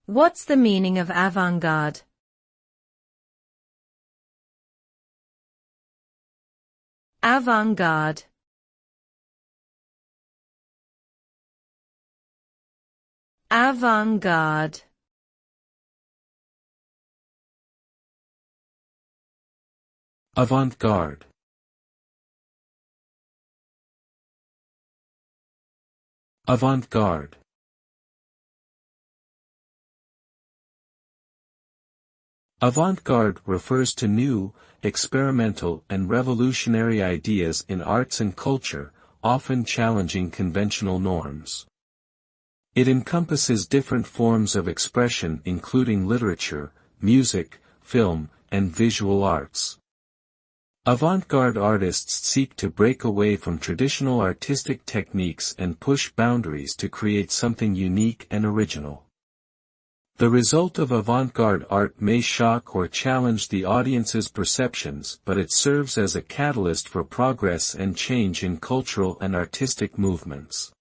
What's the meaning of avant-garde? Avant-garde. Avant-garde. Avant-garde. Avant-garde. Avant-garde refers to new, experimental and revolutionary ideas in arts and culture, often challenging conventional norms. It encompasses different forms of expression including literature, music, film, and visual arts. Avant-garde artists seek to break away from traditional artistic techniques and push boundaries to create something unique and original. The result of avant-garde art may shock or challenge the audience's perceptions, but it serves as a catalyst for progress and change in cultural and artistic movements.